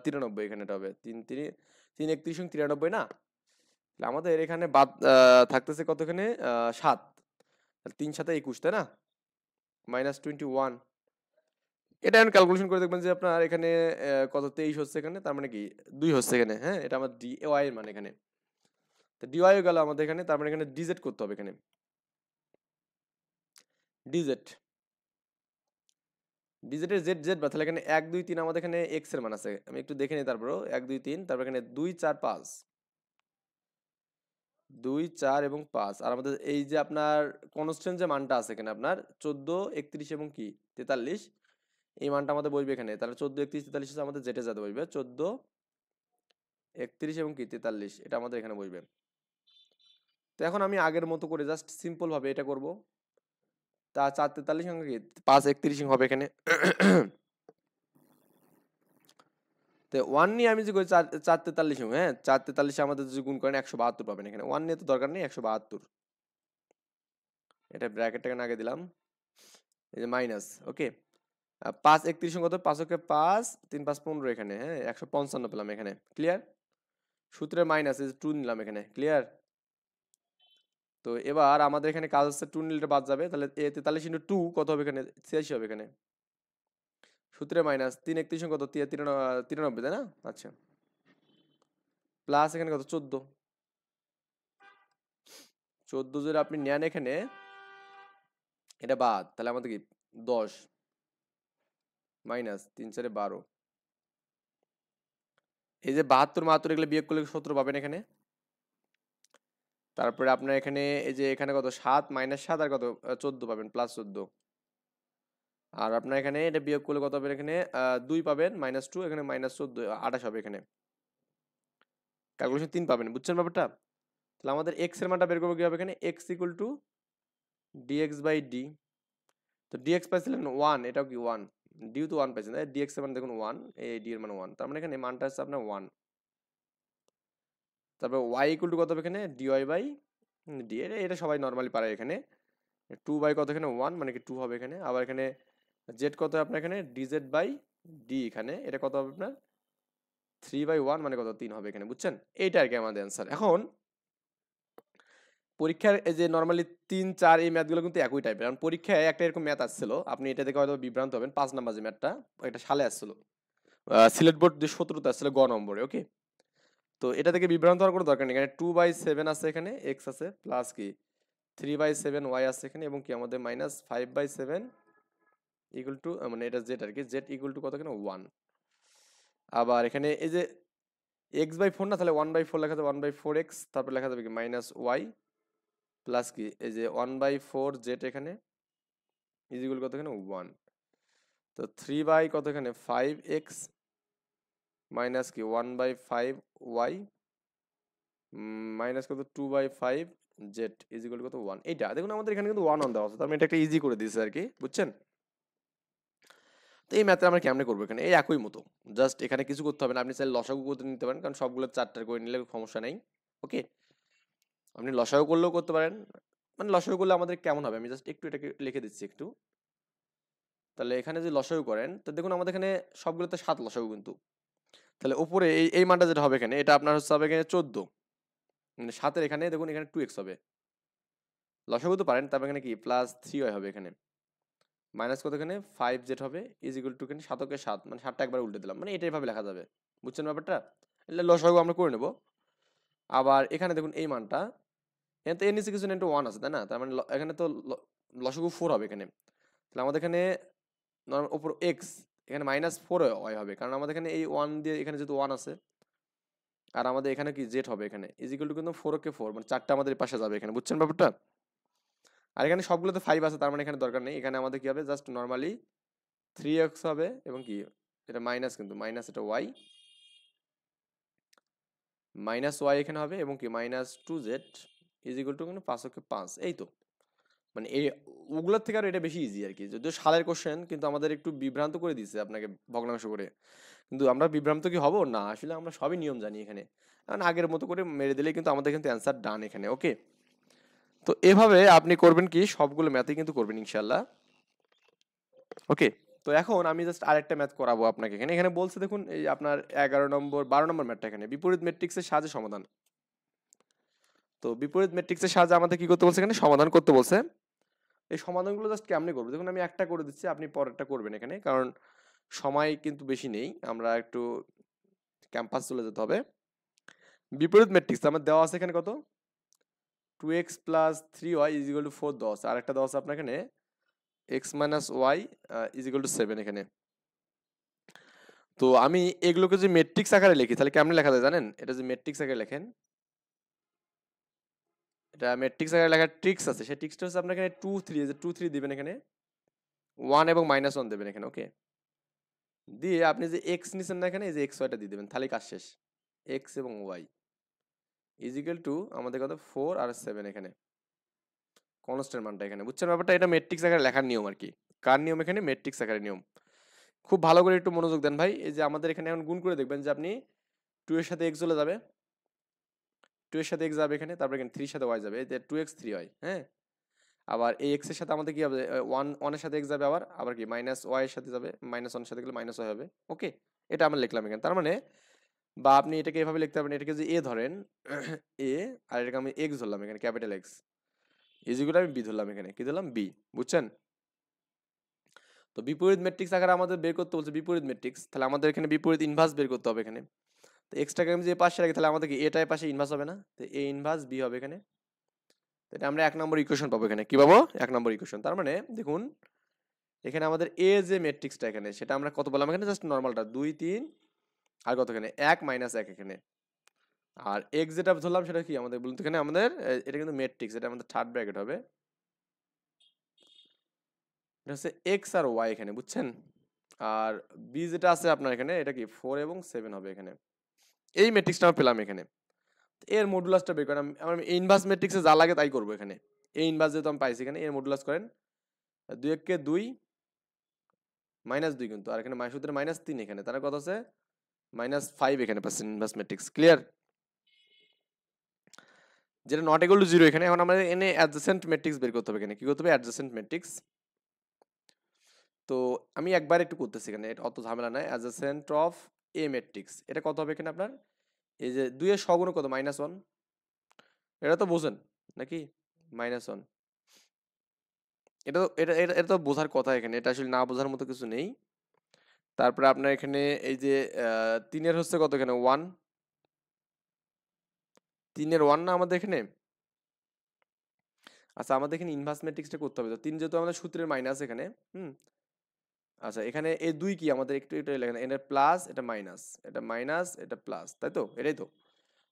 93 এখানে এটা হবে 3 3 3 31 93 না। তাহলে আমাদের এখানে বাদ থাকতেছে কত এখানে 7, 3 7 21 তাই না, -21। এটা এখন ক্যালকুলেশন করে দেখবেন যে আপনার এখানে কত 23 হচ্ছে এখানে, তার মানে কি 2 হচ্ছে এখানে, হ্যাঁ এটা আমার ডি ওয়াই এর মানে এখানে। তো ডি ওয়াই গেল আমাদের এখানে, তার মানে এখানে ডিজেড করতে হবে এখানে, ডিজেড ডিজেটের জেড জেড বা তাহলে এখানে 1 2 3 আমাদের এখানে এক্স এর মান আছে, আমি একটু দেখে নিই তারপরও 1 2 3, তারপর এখানে 2 4 5, 2 4 এবং 5, আর আমাদের এই যে আপনার কনস্ট্যান্ট যে মানটা আছে এখানে আপনার 14 31 এবং কি 43, এই মানটা আমাদের বসবে এখানে, তাহলে 14 31 43 হচ্ছে আমাদের জেটে যাতে বসবে 14 31 এবং কি 43, এটা আমাদের এখানে বসবে। তো এখন আমি আগের মতো করে জাস্ট সিম্পল ভাবে এটা করব, তা 4 43 সঙ্গে কি 5 31 হবে এখানে। তো 1 নিয়ে আমি যে করি 4 4 43, হ্যাঁ 4 43 আমাদের যদি গুণ করেন 172 পাবেন এখানে, 1 নিয়ে তো দরকার নেই 172, এটা ব্র্যাকেটটাকে আগে দিলাম, এই যে মাইনাস, ওকে। 5 31 কত 5 ওকে 5 3 5 15 এখানে, হ্যাঁ 155 পেলাম এখানে, ক্লিয়ার। সূত্রের মাইনাস এই যে 2 নিলাম এখানে, ক্লিয়ার। তো এবার আমাদের এখানে কাজ হচ্ছে 2 নিলে বাদ যাবে, তাহলে 43 × 2 কত হবে এখানে 86 হবে এখানে। সূত্রে মাইনাস 3 31 কত 93 তাই না, আচ্ছা। প্লাস এখানে কত 14, 14 যদি আপনি নেন এখানে, এটা বাদ, তাহলে আমাদের কি 10 মাইনাস 3 4 12, এই যে 72 72 এগুলো বিয়োগ করলে 17 পাবেন এখানে। তারপরে আপনার এখানে এই যে এখানে কত 7 -7 আর কত 14 পাবেন, +14। আর আপনার এখানে এটা বিয়োগ করলে কত হবে এখানে 2 পাবেন -2, এখানে -14 28 হবে এখানে, ক্যালকুলেশন 3 পাবেন, বুঝছেন ব্যাপারটা। তাহলে আমাদের x এর মানটা বের করব কি হবে এখানে, x = dx/d। তো dx পাইছিলেন 1, এটাও কি 1, d তো 1 পাইছেন, তাই dx এর মান দেখুন 1, এই d এর মান 1, তার মানে এখানে মানটা হচ্ছে আপনার 1। তারপর y = কত হবে এখানে dy/d, এটা সবাই নরমালি পারে এখানে। 2 কত এখানে 1 মানে কি 2 হবে এখানে, আবার এখানে z কত আপনার এখানে dz/d, এখানে এটা কত হবে আপনার 3/1 মানে কত 3 হবে এখানে, বুঝছেন। এইটা আর কি আমাদের অ্যান্সার। এখন পরীক্ষার এই যে নরমালি 3 4 এই ম্যাথগুলো কিন্তু একই টাইপের, কারণ পরীক্ষায় একটা এরকম ম্যাথ আসছিল, আপনি এটা দেখে হয়তো বিভ্রান্ত হবেন, 5 নাম্বার যে ম্যাথটা, এটা সালে আসছিল, সিলেট বোর্ড যে 17তে আসছিল গ নম্বরে, ওকে। তো এটা থেকে বিভ্রান্ত হওয়ার কোনো দরকার নেই, এখানে 2/7 আছে, এখানে x আছে, প্লাস কি 3/7 y আছে এখানে, এবং কি আমাদের -5/7 ইকুয়াল টু মানে এটা z আর কি, z ইকুয়াল টু কত এখানে 1। আবার এখানে এই যে x/4 না, তাহলে 1/4 লেখা যাবে 1/4x, তারপর লেখা যাবে কি -y প্লাস কি এই যে 1/4z এখানে ইজ ইকুয়াল কত এখানে 1। তো 3 কত এখানে 5x মাইনাস কি 1/5y মাইনাস কত 2/5z ইজ ইকুয়াল কত 1। এইটা দেখুন আমাদের এখানে কিন্তু 1 দেওয়া আছে, তার মানে এটা একটা ইজি করে দিয়েছে আর কি, বুঝছেন। তো এই ম্যাথটা আমরা কেমনে করবো এখানে, এই একই মতো, জাস্ট এখানে কিছু করতে হবে না, আপনি চাইলে লসাগু করতে নিতে পারেন, কারণ সবগুলো 4টা করে নিলে সমস্যা নেই, ওকে। আপনি লসাগু করলেও করতে পারেন, মানে লসাগু করলে আমাদের কেমন হবে আমি জাস্ট একটু এটাকে লিখে দিচ্ছি একটু। তাহলে এখানে যদি লসাগু করেন, তো দেখুন আমাদের এখানে সবগুলোতে 7 লসাগু কিন্তু, তাহলে উপরে এই মানটা যেটা হবে এখানে, এটা আপনার হচ্ছে হবে এখানে 14, মানে 7-এর এখানে দেখুন এখানে 2x হবে, লসাগু তো পারেন, তারপর এখানে কি +3y হবে এখানে, মাইনাস কত এখানে 5z হবে ইজ ইকুয়াল টু এখানে 7 কে 7 মানে 7টা একবার উল্টে দিলাম, মানে এটা এইভাবে লেখা যাবে, বুঝছেন ব্যাপারটা। এটা লসাগু আমরা করে নেব। আবার এখানে দেখুন এই মানটা, এখানে তো এর নিচে কিছু না, একটু 1 আছে তাই না, তার মানে এখানে তো লসাগু 4 হবে এখানে, তাহলে আমাদের এখানে উপর x এখানে -4y হবে, কারণ আমাদের এখানে এই 1 দিয়ে এখানে যেহেতু 1 আছে, আর আমাদের এখানে কি z হবে এখানে ইজ ইকুয়াল টু কিন্তু 4 কে 4 মানে 4টা আমাদের এই পাশে যাবে এখানে, বুঝছেন ব্যাপারটা। আর এখানে সবগুলোতে 5 আছে, তার মানে এখানে দরকার নেই, এখানে আমাদের কি হবে জাস্ট নরমালি 3x হবে, এবং কি এটা মাইনাস, কিন্তু মাইনাস এটা y -y এখানে হবে, এবং কি -2z ইজ ইকুয়াল টু 5 ওকে 5, এই তো। মানে এই ওগুলোর থেকে আর এটা বেশি ইজি আর কি, যদিও সালের কোশ্চেন, কিন্তু আমাদের একটু বিভ্রান্ত করে দিচ্ছে আপনাকে ভগ্নাংশ করে। কিন্তু আমরা বিভ্রান্ত কি হব না, আসলে আমরা সবই নিয়ম জানি এখানে, কারণ আগের মতো করে মেরে দিলেই কিন্তু আমাদের কিন্তু অ্যান্সার ডান এখানে। ওকে, তো এভাবে আপনি করবেন কি, সবগুলো ম্যাথই কিন্তু করবেন ইনশাল্লাহ। ওকে, তো এখন আমি জাস্ট আরেকটা ম্যাথ করাবো আপনাকে এখানে। এখানে বলছে দেখুন, এই আপনার 11 নম্বর 12 নম্বর ম্যাথটা এখানে বিপরীত ম্যাট্রিক্সের সাহায্যে সমাধান। তো বিপরীত ম্যাট্রিক্সের সাহায্যে আমাদের কি করতে বলছে, এখানে সমাধান করতে বলছে। এই সমাধানগুলো জাস্ট কেমনে করবো দেখুন, আমি একটা করে দিচ্ছি, আপনি পরেরটা করবেন এখানে, কারণ সময় কিন্তু বেশি নেই, আমরা একটু ক্যাম্পাস চলে যেতে হবে। বিপরীত ম্যাট্রিক্স আমার দেওয়া আছে এখানে কত, 2x plus 3y is equal two 4 দেওয়া আছে, আর একটা দেওয়া আছে আপনার এখানে x minus y is equal to 7 এখানে। তো আমি এগুলোকে যদি ম্যাট্রিক্স আকারে লিখি তাহলে কেমনে লেখা যায় জানেন, এটা যদি ম্যাট্রিক্স আকারে লেখেন, এটা ম্যাট্রিক্স আকারে লেখার ট্রিক্স আছে, সেই ট্রিক্সটা হচ্ছে আপনার এখানে 2 3, এই যে 2 3 দিবেন এখানে, 1 এবং -1 দেবেন এখানে। ওকে, দিয়ে আপনি যে x নিছেন না এখানে, এই যে x y টা দিয়ে দেবেন, তাহলে কাজ শেষ। x এবং y ইজ ইকুয়াল টু আমাদের কত, 4 আর 7 এখানে, কনস্ট্যান্ট মানটা এখানে, বুঝছেন ব্যাপারটা? এটা ম্যাট্রিক্স আকারে লেখার নিয়ম আর কি। কার নিয়ম এখানে, ম্যাট্রিক্স আকারের নিয়ম। খুব ভালো করে একটু মনোযোগ দেন ভাই। এই যে আমাদের এখানে এখন গুণ করে দেখবেন যে আপনি 2 এর সাথে x চলে যাবে, 2 এর সাথে x যাবে এখানে, তারপর এখানে 3 এর সাথে y যাবে, এই যে 2x 3y। হ্যাঁ, আবার এই x এর সাথে আমাদের কি হবে, 1 এর সাথে x যাবে, আবার আবার কি মাইনাস y এর সাথে যাবে, -1 এর সাথে গেলে মাইনাস y হবে। ওকে, এটা আমরা লিখলাম এখানে। তার মানে, বা আপনি এটাকে এভাবে লিখতে পারেন, এটাকে যে a ধরেন a, আর এটাকে আমি x ধরলাম এখানে, ক্যাপিটাল x, ইজিগুলো আমি b ধরলাম এখানে, কি ধরলাম, b। বুঝছেন? তো বিপরীত ম্যাট্রিক্স আকারে আমাদের বের করতে বলছে বিপরীত ম্যাট্রিক্স, তাহলে আমাদের এখানে বিপরীত ইনভার্স বের করতে হবে এখানে। তো এক্সটাকে আমি যে পাশে রাখি, তাহলে আমাদের কি এটাই পাশে ইনভার্স হবে না, তো a ইনভার্স b হবে এখানে। তো এটা আমরা 1 নম্বর ইকুয়েশন পাবো এখানে, কি পাবো, 1 নম্বর ইকুয়েশন। তার মানে দেখুন, এখানে আমাদের এ যে ম্যাট্রিক্সটা এখানে, সেটা আমরা কত বললাম এখানে, জাস্ট নরমালটা 2 3, আর কত এখানে 1 -1 এখানে। আর x যেটা ধরলাম সেটা কি আমাদের বলুন তো, এখানে আমাদের এটা কিন্তু ম্যাট্রিক্স, এটা আমাদের থার্ড ব্র্যাকেট হবে, এটা হচ্ছে x আর y এখানে, বুঝছেন? আর b যেটা আছে আপনার এখানে, এটা কি 4 এবং 7 হবে এখানে। এই ম্যাট্রিক্সটা আমরা পেলাম এখানে। এর মডুলাসটা বের করেন, আমরা ইনভার্স ম্যাট্রিক্সে যা লাগে তাই করবো এখানে। এই ইনভার্স যেহেতু আমি পাইছি এখানে, এর মডুলাস করেন 2 কে 2 -2 কিন্তু, আর এখানে সূত্রে -3 এখানে, তার কত আছে -5 এখানে পাচ্ছেন ইনভার্স ম্যাট্রিক্স। ক্লিয়ার? যেটা নট ইকুয়াল টু 0 এখানে। এখন আমাদের এনে অ্যাডজেসেন্ট ম্যাট্রিক্স বের করতে হবে এখানে, কি করতে হবে, অ্যাডজেসেন্ট ম্যাট্রিক্স। তো আমি একবার একটু করতেছি এখানে, এটা অত ঝামেলা নাই। অ্যাডজেসেন্ট অফ এ ম্যাট্রিক্স, এটা কত হবে এখানে আপনার, এই যে 2 এর সহগুণ কত, -1, এটা তো বোঝেন নাকি, -1, এটা তো এটা এটা এটা তো বোঝার কথা এখানে, এটা আসলে না বোঝার মতো কিছু নেই। তারপরে আপনার এখানে এই যে 3 এর হচ্ছে কত এখানে, 1, 3 এর 1 না আমাদের এখানে। আচ্ছা, আমাদের এখানে ইনভার্স ম্যাট্রিক্সটা করতে হবে, তো 3 যেহেতু আমাদের সূত্রের মাইনাস এখানে। হুম, আচ্ছা, এখানে এই 2 কি আমাদের একটু একটু লেখেন, এটা প্লাস, এটা মাইনাস, এটা মাইনাস, এটা প্লাস, তাই তো, এটাই তো।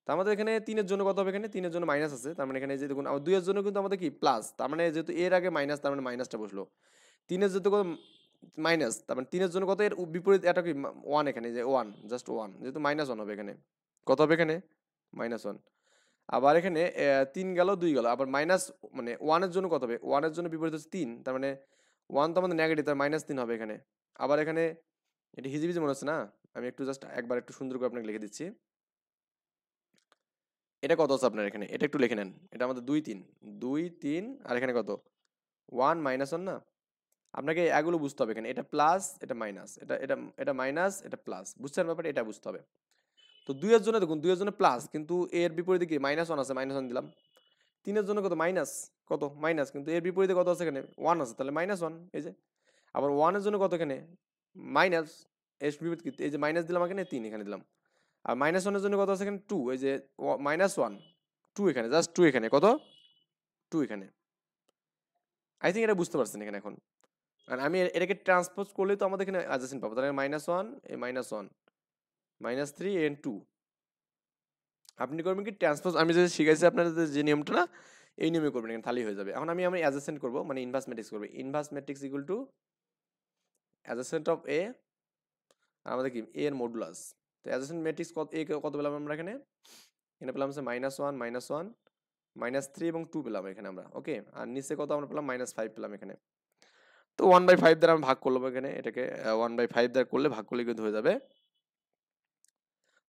তো আমাদের এখানে 3 এর জন্য কত হবে, এখানে 3 এর জন্য মাইনাস আছে, তার মানে এখানে এই যে দেখুন, 2 এর জন্য কিন্তু আমাদের কি প্লাস, তার মানে যেহেতু এর আগে মাইনাস, তার মানে মাইনাসটা বসলো। 3 এর যেহেতু কত মাইনাস, তার মানে 3 এর জন্য কত, এর বিপরীত এটা কি 1 এখানে, যে 1, জাস্ট 1, যেহেতু -1 হবে এখানে, কত হবে এখানে, -1। আবার এখানে 3 গেল 2 গেল, আবার মাইনাস, মানে 1 এর জন্য কত হবে, 1 এর জন্য বিপরীত হচ্ছে 3, তার মানে 1 তো আমাদের নেগেটিভ, তার -3 হবে এখানে। আবার এখানে এটা হিজিবিজি মনে হচ্ছে না, আমি একটু জাস্ট একবার একটু সুন্দর করে আপনাকে লিখে দিচ্ছি। এটা কত আছে আপনার এখানে, এটা একটু লিখে নেন, এটা আমাদের 2 3, 2 3, আর এখানে কত 1 -1 না। আপনাকে এগুলো বুঝতে হবে এখানে, এটা প্লাস, এটা মাইনাস, এটা এটা এটা মাইনাস, এটা প্লাস, বুঝছেন ব্যাপারটা, এটা বুঝতে হবে। তো 2 এর জন্য দেখুন, 2 এর জন্য প্লাস, কিন্তু এর বিপরীতে কি -1 আছে, -1 দিলাম। 3 এর জন্য কত মাইনাস, কত মাইনাস, কিন্তু এর বিপরীতে কত আছে এখানে, 1 আছে, তাহলে -1, এই যে। আবার 1 এর জন্য কত এখানে, মাইনাস, এর বিপরীত কি, এই যে মাইনাস দিলাম এখানে, 3 এখানে দিলাম। আর -1 এর জন্য কত আছে এখানে, 2, এই যে -1, 2 এখানে, জাস্ট 2 এখানে, কত 2 এখানে। আই থিঙ্ক এটা বুঝতে পারছেন এখানে এখন। আর আমি এটাকে ট্রান্সপোজ করলেই তো আমাদের এখানে অ্যাডজেসেন্ট পাবো, তাহলে -1, এই -1, -3 and 2। আপনি করবেন কি, ট্রান্সপোজ আমি যে শিখাইছি আপনাদের যে নিয়মটা না, এই নিয়মে করবেন এখানে, তাহলেই হয়ে যাবে। এখন আমি অ্যাডজেসেন্ট করবো, মানে ইনভার্স ম্যাট্রিক্স করবো। Inverse matrix equal to adjacent of A, আর আমাদের কি এ এর মডুলাস। তো অ্যাডজেসেন্ট ম্যাট্রিক্স কত, এ কত পেলাম আমরা এখানে, এখানে পেলাম হচ্ছে -1, -1, -3 এবং 2 পেলাম এখানে আমরা, ওকে। আর নিচে কত আমরা পেলাম -5 পেলাম এখানে। তো 1/5 দ্বারা আমরা ভাগ করলাম এখানে, এটাকে 1/5 দ্বারা করলে ভাগ করলে কিন্তু হয়ে যাবে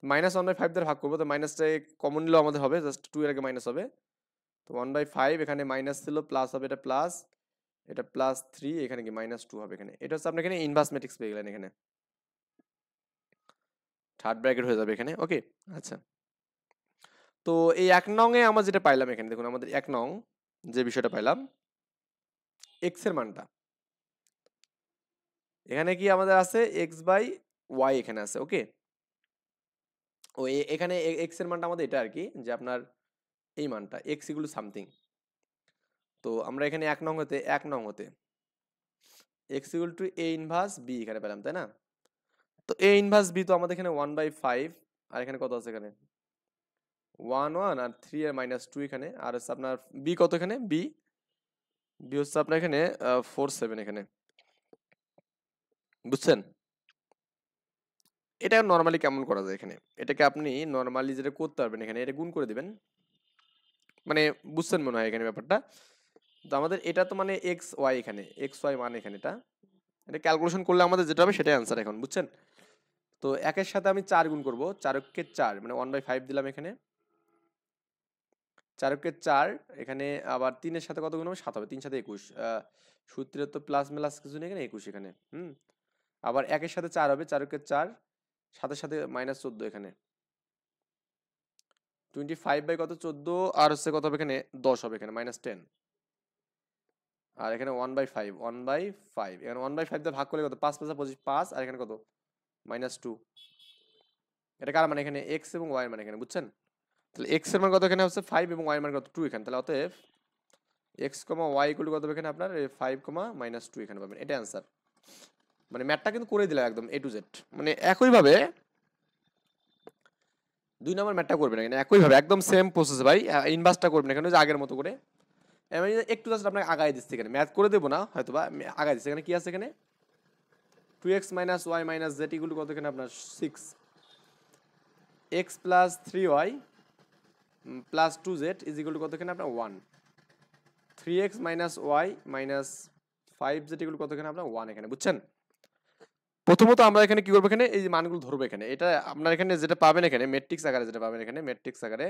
-1/5 দ্বারা ভাগ করবো, তো মাইনাসটা কমন নিলেও আমাদের হবে, জাস্ট 2 এর আগে মাইনাস হবে। তো 1/5 এখানে মাইনাস ছিল, প্লাস হবে, এটা প্লাস, এটা +3, এখানে কি -2 হবে এখানে। এটা হচ্ছে আপনি এখানে ইনভার্স ম্যাট্রিক্স পেয়ে গেলেন এখানে, থার্ড ব্র্যাকেট হয়ে যাবে এখানে, ওকে। আচ্ছা, তো এই 1 নং এ আমরা যেটা পাইলাম এখানে দেখুন, আমাদের 1 নং যে বিষয়টা পাইলাম, x এর মানটা এখানে কি আমাদের আছে x/y এখানে আছে, ওকে। ও এখানে x এর মানটা আমাদের এটা আর কি, যে আপনার এই মানটা x ইকুয়াল সামথিং। তো আমরা এখানে 1 নং হতে x equal to a inverse b এখানে পেলাম, তাই না? তো a ইনভার্স b তো আমাদের এখানে 1/5, আর এখানে কত আছে এখানে 1 1 আর 3 আর -2 এখানে, আর হচ্ছে আপনার b কত এখানে, b হচ্ছে আপনার এখানে 4 7 এখানে, বুঝছেন? এটা নরমালি কেমন করা যায় এখানে, এটাকে আপনি নরমালি যেটা করতে পারবেন এখানে, এটা গুণ করে দিবেন, মানে বুঝছেন মনে হয় এখানে ব্যাপারটা। তো আমাদের এটা তো মানে এক্স ওয়াই এখানে, এক্স ওয়াই মান এখানে, এটা ক্যালকুলেশন করলে আমাদের যেটা হবে সেটাই অ্যান্সার এখন, বুঝছেন? তো একের সাথে আমি 4 গুণ করব, 4 কে 4 মানে 1/5 দিলাম এখানে, 4 কে 4 এখানে, আবার 3 এর সাথে কত গুণ হবে, 7 হবে, 3 সাথে 21, সূত্রের তো প্লাস মেলাস কিছু নেই এখানে, 21 এখানে, আবার একের সাথে 4 হবে, 4 কে 4, সাথে সাথে -14 এখানে, 25 বাই কত 14, আর হচ্ছে কত হবে এখানে 10 হবে এখানে, -10, আর এখানে 1/5 এখানে 1/5 দিয়ে ভাগ করলে কত, 5 5 25, 5, আর এখানে কত -2, এটা কার মানে এখানে x এবং y এর মানে এখানে, বুঝছেন? তাহলে x এর মান কত এখানে হচ্ছে 5 এবং y এর মান কত 2 এখানে, তাহলে অতএব x, y ইকুয়াল টু কত হবে এখানে আপনার 5, -2 এখানে পাবেন, এটা অ্যান্সার। মানে ম্যাথটা কিন্তু করে দিলাম একদম A to Z, মানে একই ভাবে 2 নম্বর ম্যাথটা করবেন এখানে, একই ভাবে একদম সেম প্রসেস ভাই, ইনভার্সটা করবেন এখানে যে আগের মতো করে। আমি একটু জাস্ট আপনাকে আগায় দিচ্ছি এখানে, ম্যাথ করে দেবো না হয়তোবা, আগায় দিচ্ছি এখানে। কি আছে এখানে 2x - y - z equal to কত এখানে আপনার 6, x + 3y + 2z is equal two কত এখানে আপনার 1, 3x - y - 5z equal to কত এখানে আপনার 1 এখানে, বুঝছেন? প্রথমত আমরা এখানে কি করবো, এখানে এই যে মানগুলো ধরবো এখানে, এটা আপনার এখানে যেটা পাবেন এখানে ম্যাট্রিক্স আকারে, যেটা পাবেন এখানে ম্যাট্রিক্স আকারে,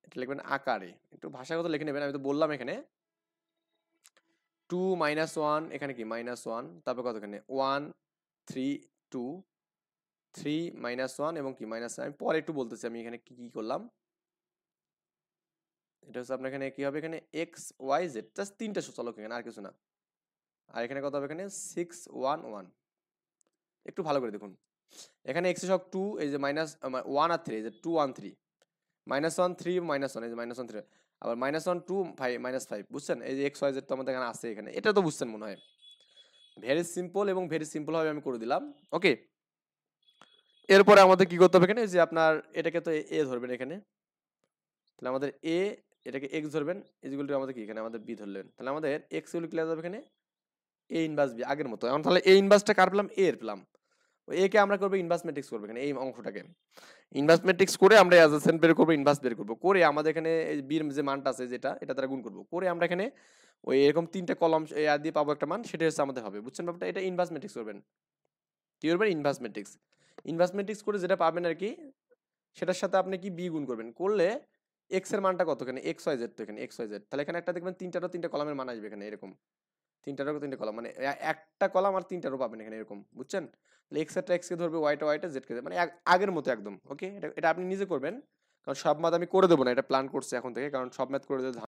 এটা লিখবেন আকারে, একটু ভাষাগত লিখে নেবেন। আমি তো বললাম এখানে 2 - 1 এখানে কি -1, তারপর কত এখানে 1 3 2 3 -1 এবং কি -1, আমি পরে একটু বলতেছি আমি এখানে কি কি করলাম। এটা হচ্ছে আপনার এখানে কি হবে, এখানে x y z জাস্ট তিনটা চলক এখানে, আর কিছু না। আর এখানে কত হবে এখানে 6 1 1, একটু ভালো করে দেখুন এখানে x এর সহগ 2, এই যে -1 আর 3, এই যে 2 1 3, -1 3 -1, এই যে -1 3, আবার -1 2 5, বুঝছেন? এই যে x y z তো আমাদের এখানে আছে এখানে, এটা তো বুঝছেন মনে হয়। ভেরি সিম্পল, এবং ভেরি সিম্পল ভাবে আমি করে দিলাম, ওকে। এরপরে আমাদের কি করতে হবে এখানে, যে আপনার এটাকে তো a ধরবেন এখানে, তাহলে আমাদের a, এটাকে x ধরবেন, ইকুয়াল টু আমাদের কি এখানে আমাদের b ধরলেন, তাহলে আমাদের x ইকুয়াল কি যাবে এখানে a ইনভার্স b আগের মতো। এখন তাহলে a ইনভার্সটা কার পেলাম, a এর পেলাম, ওই a কে আমরা করব ইনভার্স ম্যাট্রিক্স করব এখানে, এই অংশটাকে ইনভার্স ম্যাট্রিক্স করে আমরা অ্যাডজেসেন্ট বের করব, ইনভার্স বের করব, করে আমাদের এখানে এই b এর যে মানটা আছে যেটা, এটা দ্বারা গুণ করব, করে আমরা এখানে ওই এরকম তিনটা কলাম দিয়ে পাবো একটা মান, সেটা হচ্ছে আমাদের হবে, বুঝছেন ব্যাপারটা? এটা ইনভার্স ম্যাট্রিক্স করবেন, কি করবেন ইনভার্স ম্যাট্রিক্স। ইনভার্স ম্যাট্রিক্স করে যেটা পাবেন আর কি, সেটার সাথে আপনি কি b গুণ করবেন, করলে x এর মানটা কত এখানে x y z, তো এখানে x y z, তাহলে এখানে একটা দেখবেন তিনটারও তিনটা কলামের মান আসবে এখানে, এরকম তিনটারও তিনটা কলাম, মানে একটা কলাম আর তিনটারও পাবেন এখানে এরকম, বুঝছেন? তাহলে x এরটা x কে ধরবে, y টা z কে ধরবে, মানে আগের মতো একদম, ওকে। এটা এটা আপনি নিজে করবেন, কারণ সব ম্যাথ আমি করে দেবো না, এটা প্ল্যান করছি এখন থেকে, কারণ সব ম্যাথ করে দিলে